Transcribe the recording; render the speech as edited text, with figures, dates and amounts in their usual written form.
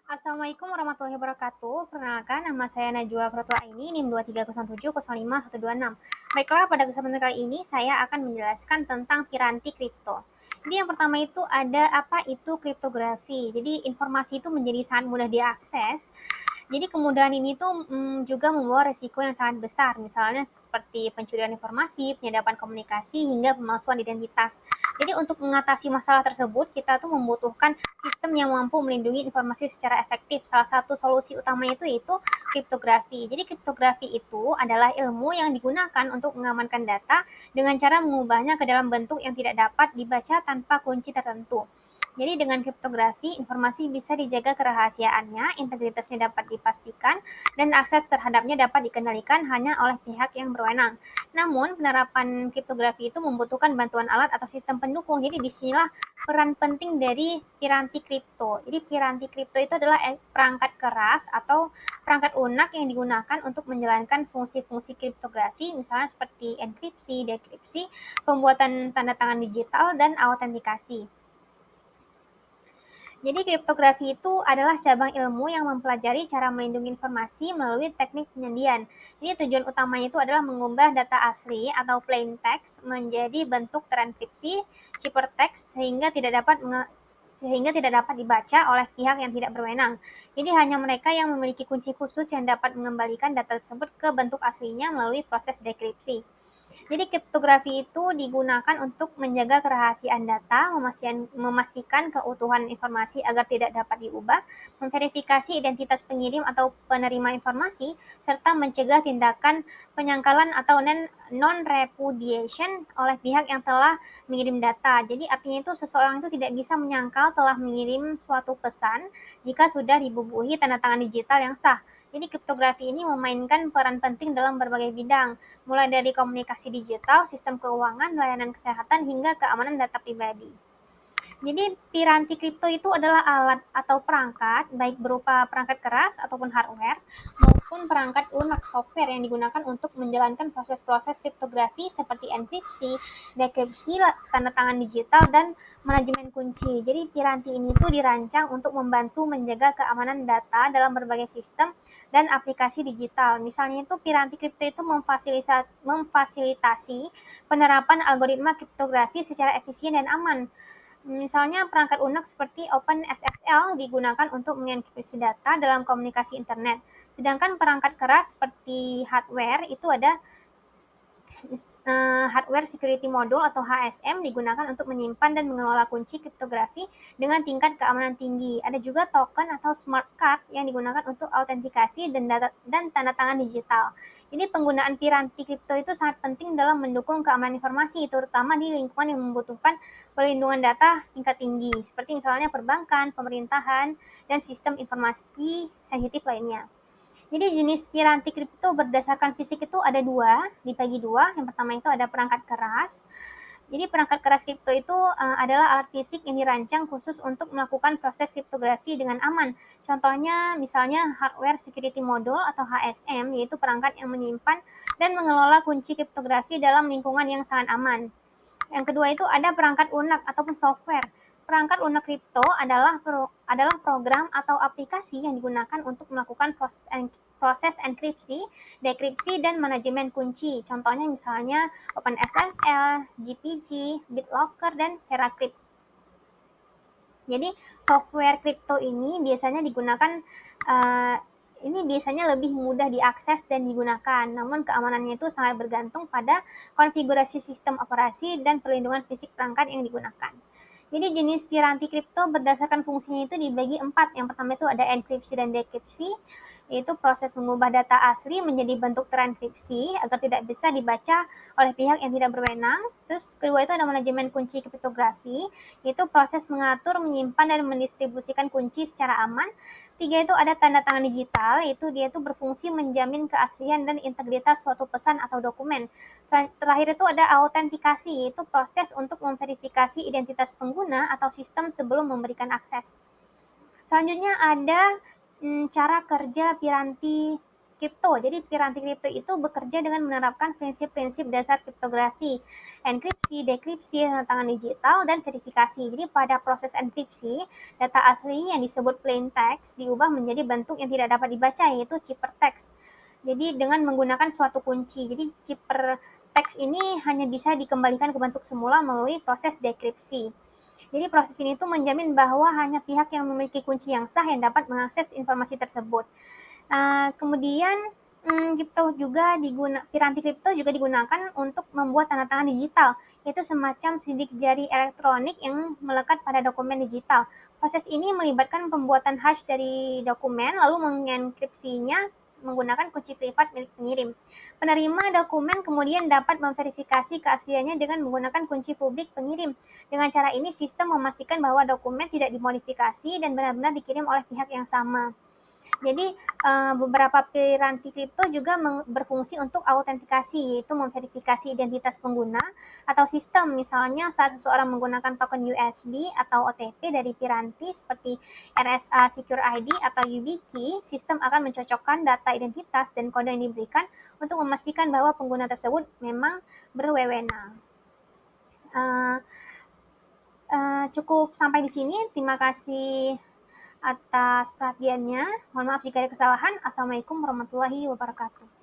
Assalamualaikum warahmatullahi wabarakatuh. Perkenalkan, nama saya Najwa Protwa ini NIM 23070505126. Baiklah, pada kesempatan kali ini saya akan menjelaskan tentang piranti kripto. Jadi yang pertama itu ada apa itu kriptografi. Jadi informasi itu menjadi sangat mudah diakses. Jadi kemudahan ini tuh juga membawa resiko yang sangat besar, misalnya seperti pencurian informasi, penyadapan komunikasi, hingga pemalsuan identitas. Jadi untuk mengatasi masalah tersebut, kita tuh membutuhkan sistem yang mampu melindungi informasi secara efektif. Salah satu solusi utamanya itu yaitu kriptografi. Jadi kriptografi itu adalah ilmu yang digunakan untuk mengamankan data dengan cara mengubahnya ke dalam bentuk yang tidak dapat dibaca tanpa kunci tertentu. Jadi dengan kriptografi, informasi bisa dijaga kerahasiaannya, integritasnya dapat dipastikan, dan akses terhadapnya dapat dikendalikan hanya oleh pihak yang berwenang. Namun, penerapan kriptografi itu membutuhkan bantuan alat atau sistem pendukung. Jadi disinilah peran penting dari piranti kripto. Jadi piranti kripto itu adalah perangkat keras atau perangkat lunak yang digunakan untuk menjalankan fungsi-fungsi kriptografi, misalnya seperti enkripsi, dekripsi, pembuatan tanda tangan digital, dan autentikasi. Jadi kriptografi itu adalah cabang ilmu yang mempelajari cara melindungi informasi melalui teknik penyandian. Jadi tujuan utamanya itu adalah mengubah data asli atau plain text menjadi bentuk terenkripsi, ciphertext sehingga tidak dapat dibaca oleh pihak yang tidak berwenang. Jadi hanya mereka yang memiliki kunci khusus yang dapat mengembalikan data tersebut ke bentuk aslinya melalui proses dekripsi. Jadi kriptografi itu digunakan untuk menjaga kerahasiaan data, memastikan keutuhan informasi agar tidak dapat diubah, memverifikasi identitas pengirim atau penerima informasi, serta mencegah tindakan penyangkalan atau non-repudiation oleh pihak yang telah mengirim data. Jadi artinya itu seseorang itu tidak bisa menyangkal telah mengirim suatu pesan jika sudah dibubuhi tanda tangan digital yang sah. Jadi kriptografi ini memainkan peran penting dalam berbagai bidang, mulai dari komunikasi digital, sistem keuangan, layanan kesehatan, hingga keamanan data pribadi. Jadi piranti kripto itu adalah alat atau perangkat, baik berupa perangkat keras ataupun hardware, maupun perangkat lunak software yang digunakan untuk menjalankan proses-proses kriptografi seperti enkripsi, dekripsi, tanda tangan digital, dan manajemen kunci. Jadi piranti ini tuh dirancang untuk membantu menjaga keamanan data dalam berbagai sistem dan aplikasi digital. Misalnya itu piranti kripto itu memfasilitasi penerapan algoritma kriptografi secara efisien dan aman. Misalnya perangkat lunak seperti OpenSSL digunakan untuk mengenkripsi data dalam komunikasi internet. Sedangkan perangkat keras seperti hardware itu ada Hardware Security Module atau HSM digunakan untuk menyimpan dan mengelola kunci kriptografi dengan tingkat keamanan tinggi. Ada juga token atau smart card yang digunakan untuk autentikasi dan tanda tangan digital. Jadi penggunaan piranti kripto itu sangat penting dalam mendukung keamanan informasi, terutama di lingkungan yang membutuhkan perlindungan data tingkat tinggi, seperti misalnya perbankan, pemerintahan, dan sistem informasi sensitif lainnya. Jadi jenis piranti kripto berdasarkan fisik itu ada dua, dibagi dua. Yang pertama itu ada perangkat keras. Jadi perangkat keras kripto itu adalah alat fisik yang dirancang khusus untuk melakukan proses kriptografi dengan aman. Contohnya misalnya hardware security module atau HSM, yaitu perangkat yang menyimpan dan mengelola kunci kriptografi dalam lingkungan yang sangat aman. Yang kedua itu ada perangkat lunak ataupun software. Perangkat lunak kripto adalah program atau aplikasi yang digunakan untuk melakukan proses enkripsi, dekripsi, dan manajemen kunci. Contohnya misalnya OpenSSL, GPG, BitLocker, dan TerraCrypt. Jadi software kripto ini biasanya lebih mudah diakses dan digunakan, namun keamanannya itu sangat bergantung pada konfigurasi sistem operasi dan perlindungan fisik perangkat yang digunakan. Jadi jenis piranti kripto berdasarkan fungsinya itu dibagi 4. Yang pertama itu ada enkripsi dan dekripsi, yaitu proses mengubah data asli menjadi bentuk terenkripsi agar tidak bisa dibaca oleh pihak yang tidak berwenang. Terus kedua itu ada manajemen kunci kriptografi, yaitu proses mengatur, menyimpan, dan mendistribusikan kunci secara aman. Tiga itu ada tanda tangan digital, yaitu dia itu berfungsi menjamin keaslian dan integritas suatu pesan atau dokumen. Terakhir itu ada autentikasi, yaitu proses untuk memverifikasi identitas pengguna atau sistem sebelum memberikan akses. Selanjutnya ada cara kerja piranti kripto. Jadi piranti kripto itu bekerja dengan menerapkan prinsip-prinsip dasar kriptografi, enkripsi, dekripsi, tanda tangan digital, dan verifikasi. Jadi pada proses enkripsi, data asli yang disebut plain text diubah menjadi bentuk yang tidak dapat dibaca, yaitu ciphertext. Jadi dengan menggunakan suatu kunci. Jadi ciphertext ini hanya bisa dikembalikan ke bentuk semula melalui proses dekripsi. Jadi proses ini tuh menjamin bahwa hanya pihak yang memiliki kunci yang sah yang dapat mengakses informasi tersebut. Kemudian piranti kripto juga digunakan untuk membuat tanda tangan digital, yaitu semacam sidik jari elektronik yang melekat pada dokumen digital. Proses ini melibatkan pembuatan hash dari dokumen, lalu mengenkripsinya menggunakan kunci privat milik pengirim. Penerima dokumen kemudian dapat memverifikasi keasliannya dengan menggunakan kunci publik pengirim. Dengan cara ini, sistem memastikan bahwa dokumen tidak dimodifikasi dan benar-benar dikirim oleh pihak yang sama. Jadi beberapa piranti kripto juga berfungsi untuk autentikasi, yaitu memverifikasi identitas pengguna atau sistem. Misalnya saat seseorang menggunakan token USB atau OTP dari piranti seperti RSA Secure ID atau YubiKey, sistem akan mencocokkan data identitas dan kode yang diberikan untuk memastikan bahwa pengguna tersebut memang berwenang. Uh, Cukup sampai di sini. Terima kasih atas perhatiannya. Mohon maaf jika ada kesalahan. Assalamualaikum warahmatullahi wabarakatuh.